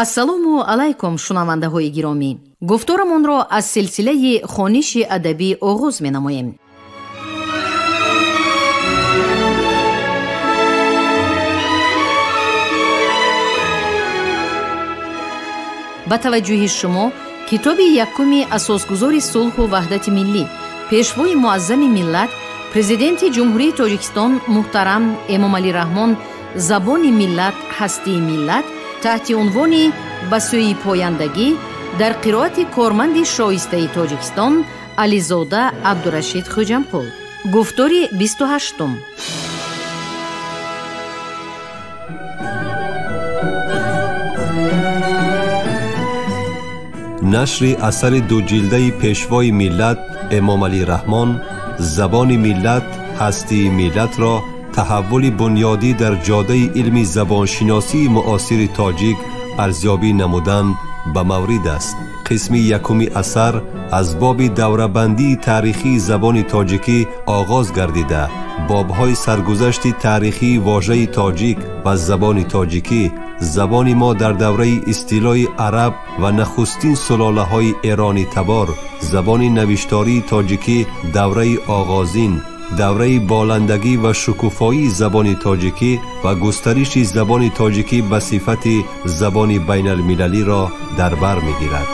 ассалому алайкум шунавандаҳои гиромӣ. гуфторамонро аз силсилаи хониши адабӣ оғоз менамоем. ба таваҷҷӯҳи шумо китоби якуми асосгузори сулҳу ваҳдати миллӣ, пешвои муаззами миллат, президенти ҷумҳурии Тоҷикистон муҳтарам Эмомалӣ Раҳмон забони миллат ҳастии миллат таҳти унвони ба сӯи пояндагӣ дар қироати корманди шоистаи Тоҷикистон Ализода Абдурашид Хуҷамқул. гуфтори 28. نشر اثر دوجلده پیشوای ملت امامعلی رحمان زبان ملت هستی ملت را تحول بنیادی در جاده علم زبانشناسی معاصر تاجیک ارزیابی نمودن به مورد است. قسم یکمی اثر از باب دوره‌بندی تاریخی زبان تاجیکی آغاز گردیده بابهای سرگذشت تاریخی واژه تاجیک و زبان تاجیکی، زبان ما در دوره استیلای عرب و نخستین سلاله های ایرانی تبار، زبان نوشتاری تاجیکی دوره آغازین، دوره بالندگی و شکوفایی زبان تاجیکی و گسترش زبان تاجیکی به صفت زبان بین المللی را در بر می‌گیرد.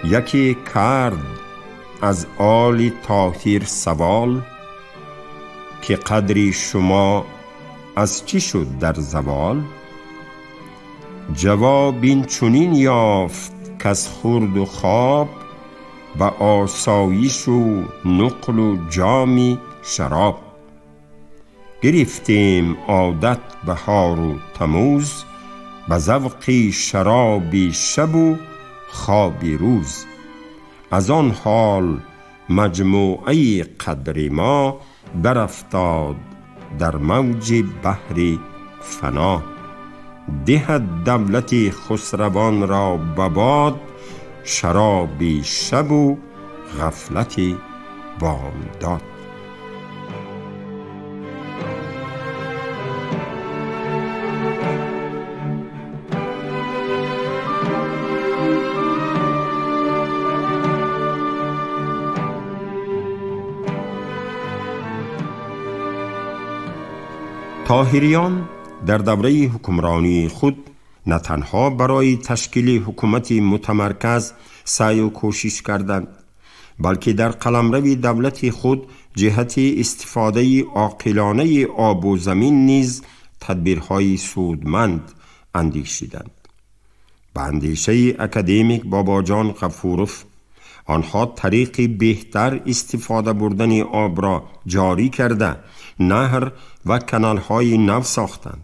یکی کرد از آل طاهر سوال که قدری شما از چی شد در زوال؟ جواب این چنین یافت که از خورد و خواب و آسایش و نقل و جام شراب. گرفتیم عادت بهار و تموز به ذوق شراب شب و خواب روز. از آن حال مجموعه قدر ما برافتاد در موج بحر فنا. دهد دولت خسروان را بباد شراب شب و غفلت بامداد. طاهریان در دوره حکمرانی خود نه تنها برای تشکیل حکومت متمرکز سعی و کوشش کردند، بلکه در قلمرو دولت خود جهت استفاده عاقلانه آب و زمین نیز تدبیرهای سودمند اندیشیدند. به اندیشه اکادمیک باباجان غفورف آنها طریق بهتر استفاده بردن آب را جاری کرده نهر و کانال‌های نو ساختند.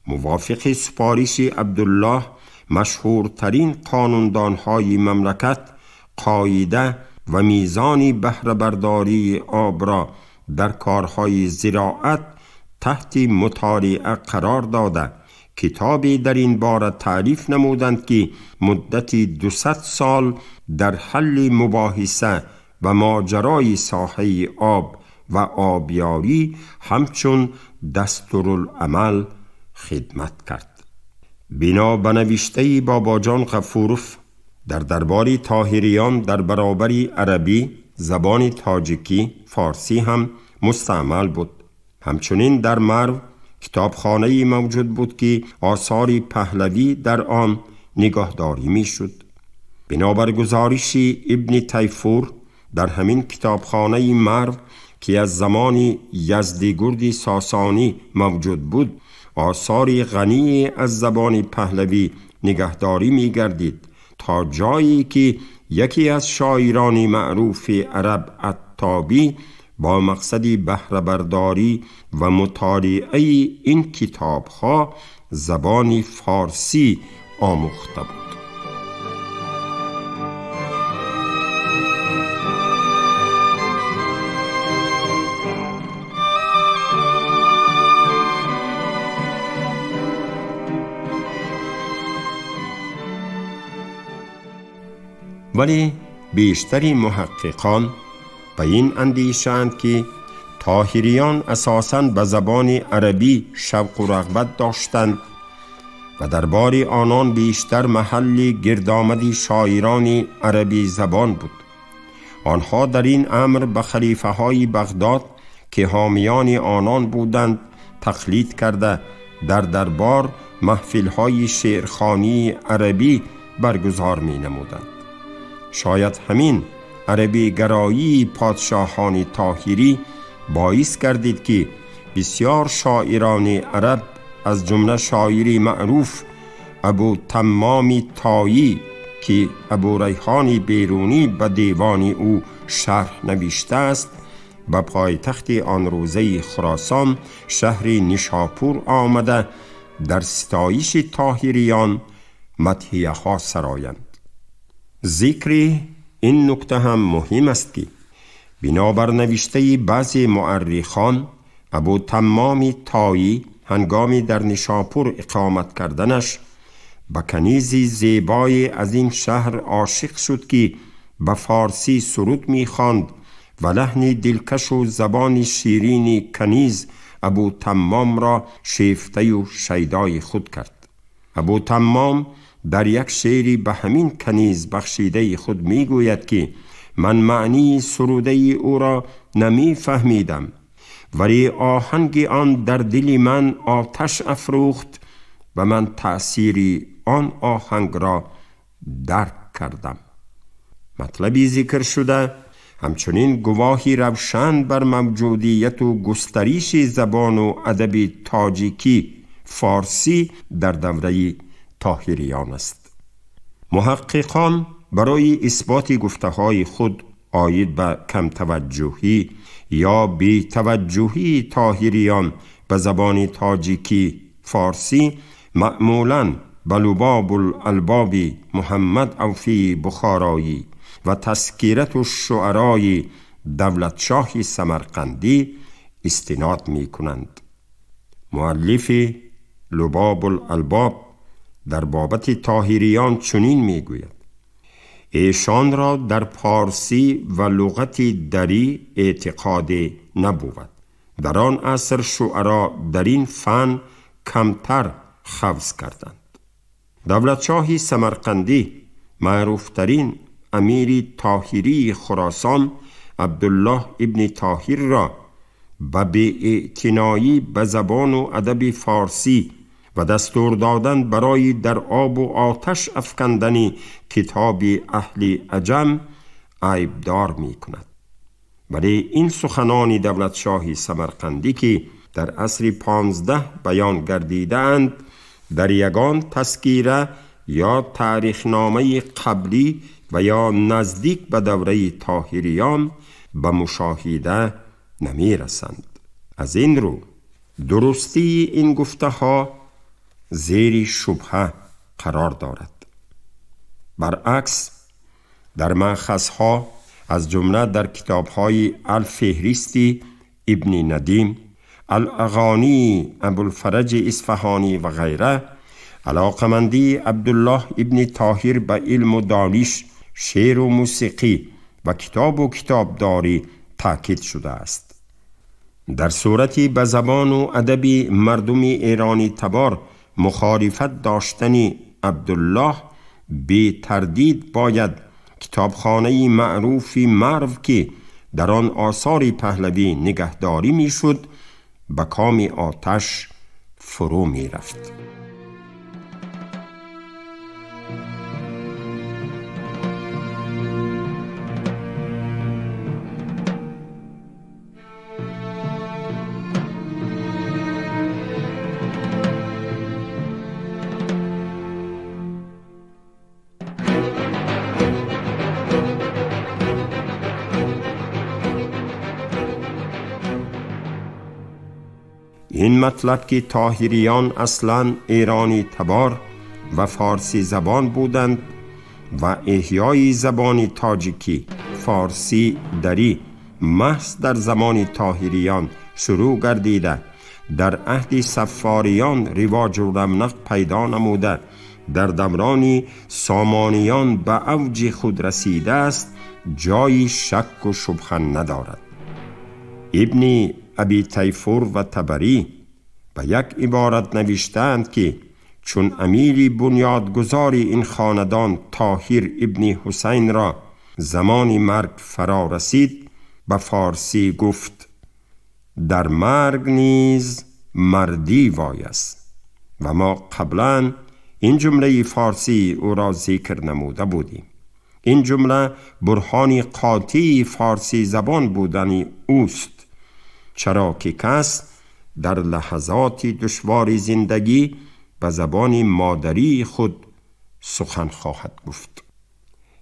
موافق سپارش عبدالله مشهورترین قانوندان‌های مملکت قاعده و میزان بهره برداری آب را در کارهای زراعت تحت مطالعه قرار داده کتابی در این باره تعریف نمودند که مدت 200 سال در حل مباحثه و ماجرای ساحه آب و آبیاری همچون دستورالعمل خدمت کرد. بنا به نوشته باباجان غفورف در دربار طاهریان در برابر عربی زبان تاجیکی فارسی هم مستعمل بود. همچنین در مرو کتابخانه‌ای موجود بود که آثار پهلوی در آن نگهداری می شد. بنابر گزارش ابن تیفور در همین کتابخانه مرو که از زمان یزدگرد ساسانی موجود بود آثار غنی از زبان پهلوی نگهداری می گردید تا جایی که یکی از شاعران معروف عرب عطابی با مقصد بهره برداری و مطالعه این کتاب‌ها زبان فارسی آموخته بود. ولی بیشتری محققان به این اندیشند که طاهریان اساساً به زبان عربی شوق و رغبت داشتند و دربار آنان بیشتر محل گردآمد شاعران عربی زبان بود. آنها در این امر به خلیفه های بغداد که حامیان آنان بودند تقلید کرده در دربار محفل های شعرخوانی عربی برگزار می نمودند. شاید همین عربی گرایی پادشاهان طاهری باعث گردید که بسیار شاعران عرب از جمله شاعری معروف ابو تمام طایی که ابو ریحان بیرونی به دیوان او شرح نوشته است به پایتخت آن روزه خراسان شهر نیشاپور آمده در ستایش طاهریان مدحیه ها سرایند. ذکر این نکته هم مهم است که بنابر نوشته بعضی مورخان ابو تمام طایی هنگامی در نیشاپور اقامت کردنش به کنیزی زیبای از این شهر عاشق شد که به فارسی سرود می‌خواند و لحن دلکش و زبان شیرین کنیز ابو تمام را شیفته و شیدای خود کرد. ابو تمام در یک شعری به همین کنیز بخشیده خود میگوید که من معنی سروده او را نمی فهمیدم ولی آهنگ آن در دل من آتش افروخت و من تأثیری آن آهنگ را درک کردم. مطلبی ذکر شده همچنین گواهی روشن بر موجودیت و گستریش زبان و ادب تاجیکی فارسی در دوره طاهریان است. محققان برای اثبات گفته‌های خود عاید به کم توجهی یا بی توجهی طاهریان به زبان تاجیکی فارسی معمولاً به لباب الالباب محمد اوفی بخارایی و تذکرة الشعراء دولتشاه سمرقندی استناد می کنند. مؤلف لباب الالباب در بابت طاهریان چنین می گوید: ایشان را در پارسی و لغت دری اعتقاد نبود. در آن عصر شعرا در این فن کمتر خوض کردند. دولتشاه سمرقندی معروفترین امیر طاهری خراسان عبدالله ابن طاهر را به بی‌اعتنایی به زبان و ادب فارسی و دستور دادن برای در آب و آتش افکندن کتاب اهل عجم عیبدار می کند. ولی این سخنان دولتشاه سمرقندی که در عصر 15 بیان گردیده اند در یگان تذکیره یا تاریخنامه قبلی و یا نزدیک به دوره طاهریان به مشاهده نمی رسند. از این رو درستی این گفته ها زیر شبهه قرار دارد. برعکس در مأخذها از جمله در کتاب‌های الفهرستی ابن ندیم، الاغانی ابوالفرج اصفهانی و غیره، علاقمندی عبدالله ابن طاهر به علم و دانش، شعر و موسیقی و کتاب و کتابداری تاکید شده است. در صورتی به زبان و ادب مردم ایرانی تبار مخالفت داشتن عبدالله بی تردید باید کتابخانه معروف مرو که در آن آثار پهلوی نگهداری می شد به کام آتش فرو می رفت. این مطلب که طاهریان اصلاً ایرانی تبار و فارسی زبان بودند و احیای زبان تاجیکی فارسی دری محض در زمان طاهریان شروع گردیده در عهد صفاریان رواج و رونق پیدا نموده در دوران سامانیان به اوج خود رسیده است جای شک و شبهه ندارد. ابن ابی تیفور و طبری به یک عبارت نوشتند که چون امیر بنیادگذار این خاندان طاهر ابن حسین را زمان مرگ فرا رسید به فارسی گفت در مرگ نیز مردی وایست و ما قبلا این جمله فارسی او را ذکر نموده بودیم. این جمله برهان قاطع فارسی زبان بودن اوست، چرا که کس در لحظات دشوار زندگی به زبان مادری خود سخن خواهد گفت.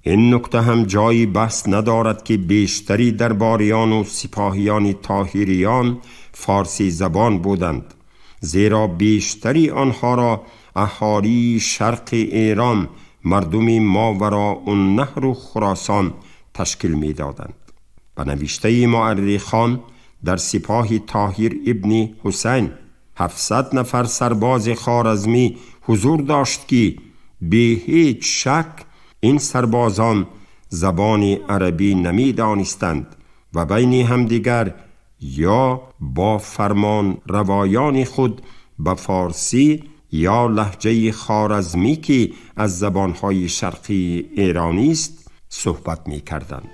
این نکته هم جایی بحث ندارد که بیشتری درباریان و سپاهیان طاهریان فارسی زبان بودند، زیرا بیشتری آنها را اهالی شرق ایران، مردم ماوراءالنهر و خراسان تشکیل می دادند. به نوشته مؤرخان در سپاه طاهر ابن حسین 700 نفر سرباز خوارزمی حضور داشت که به هیچ شک این سربازان زبان عربی نمی دانستند و بین همدیگر یا با فرمان روایان خود به فارسی یا لهجه خوارزمی که از زبانهای شرقی ایرانی است صحبت می کردند.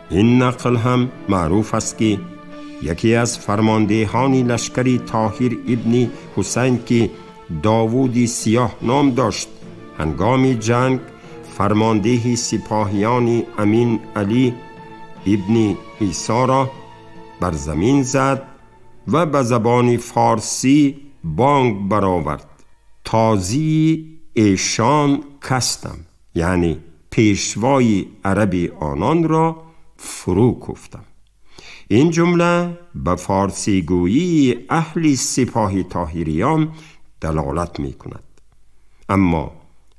این نقل هم معروف است که یکی از فرماندهان لشکری طاهر ابن حسین که داوود سیاه نام داشت، هنگام جنگ فرمانده سپاهیان امین علی ابن عیسی را بر زمین زد و به زبان فارسی بانگ برآورد تازی ایشان کستم، یعنی پیشوای عربی آنان را فرو کوفتم. این جمله به فارسی گویی اهل سپاه طاهریان دلالت می کند. اما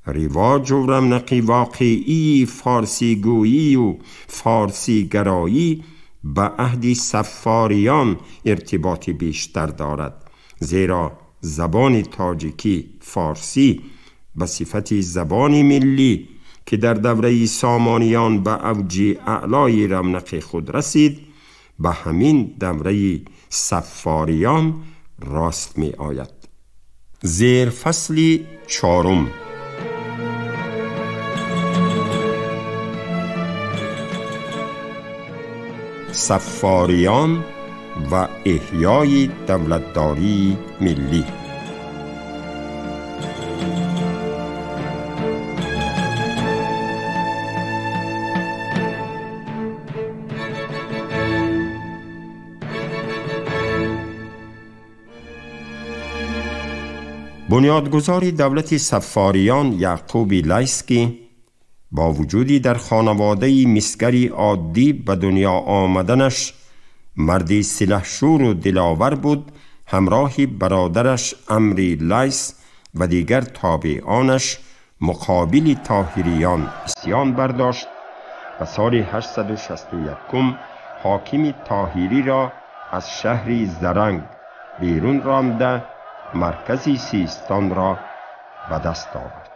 رواج و رونق واقعی فارسی گویی و فارسی گرایی به عهد صفاریان ارتباط بیشتر دارد، زیرا زبان تاجیکی فارسی به صفت زبان ملی که در دوره سامانیان به اوج اعلای رونق خود رسید به همین دوره صفاریان راست می آید. زیر فصل 4 صفاریان و احیای دولتداری ملی. بنیادگذار دولت صفاریان یعقوب لیث که با وجودی در خانواده مسگری عادی به دنیا آمدنش مردی سلحشور و دلاور بود، همراه برادرش عمرو لیث و دیگر تابعانش مقابل طاهریان اسیان برداشت و سال 861 حاکم طاهری را از شهر زرنگ بیرون رانده مرکز سیستان را به دست آورد.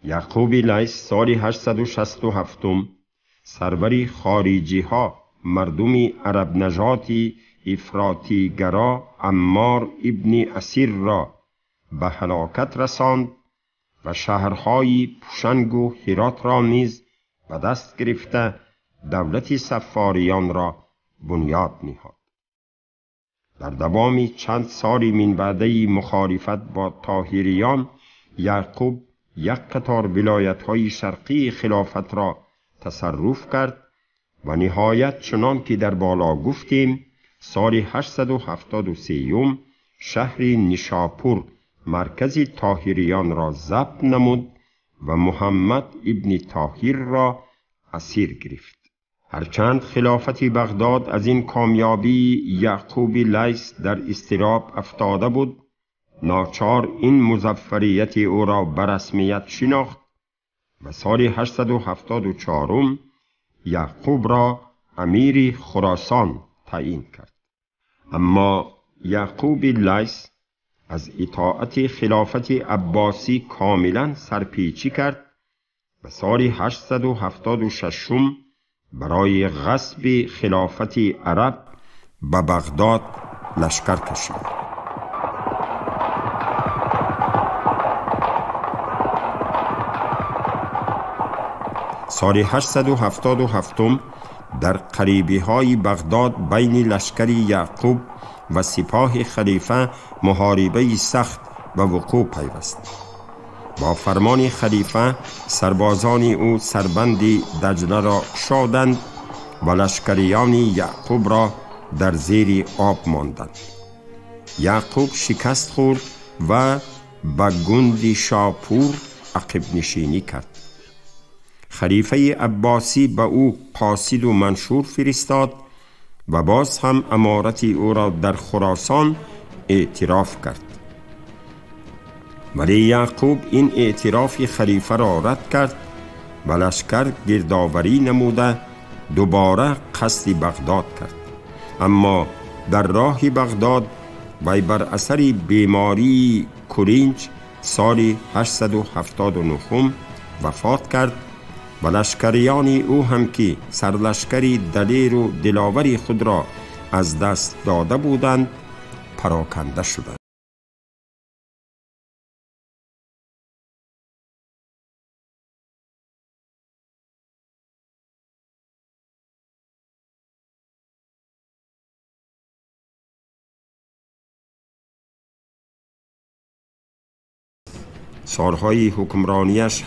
یعقوب لیث سال 867 سروری خارجی ها مردم عرب نژادی افراطی گرا عمار ابن اسیر را به هلاکت رساند و شهرهای پوشنگ و هرات را نیز به دست گرفته دولت صفاریان را بنیاد نهاد. در دوام چند سال من بعد مخالفت با طاهریان، یعقوب یک قطار ولایت‌های شرقی خلافت را تصرف کرد و نهایت چنان که در بالا گفتیم سال 873 شهر نیشاپور مرکز طاهریان را ضبط نمود و محمد ابن طاهر را اسیر گرفت. هرچند خلافت بغداد از این کامیابی یعقوب لیث در اضطراب افتاده بود، ناچار این مظفریت او را به رسمیت شناخت و سال 874 یعقوب را امیر خراسان تعیین کرد. اما یعقوب لیث از اطاعت خلافت عباسی کاملا سرپیچی کرد و سال 876 برای غصب خلافت عرب به بغداد لشکر کشید. سال 877 در قریبی های بغداد بین لشکر یعقوب و سپاه خلیفه محاربه سخت به وقوع پیوست. با فرمان خلیفه سربازان او سربند دجله را گشادند و لشکریان یعقوب را در زیر آب ماندند. یعقوب شکست خورد و به گند شاپور عقب نشینی کرد. خلیفه عباسی به او قاصد و منشور فرستاد و باز هم امارت او را در خراسان اعتراف کرد. ولی یعقوب این اعتراف خلیفه را رد کرد و لشکر گردآوری نموده دوباره قصد بغداد کرد. اما در راه بغداد وی بر اثر بیماری کرینج سال 879 وفات کرد و لشکریان او هم که سرلشکری دلیر و دلاور خود را از دست داده بودند پراکنده شدند. سالهای حکمرانیش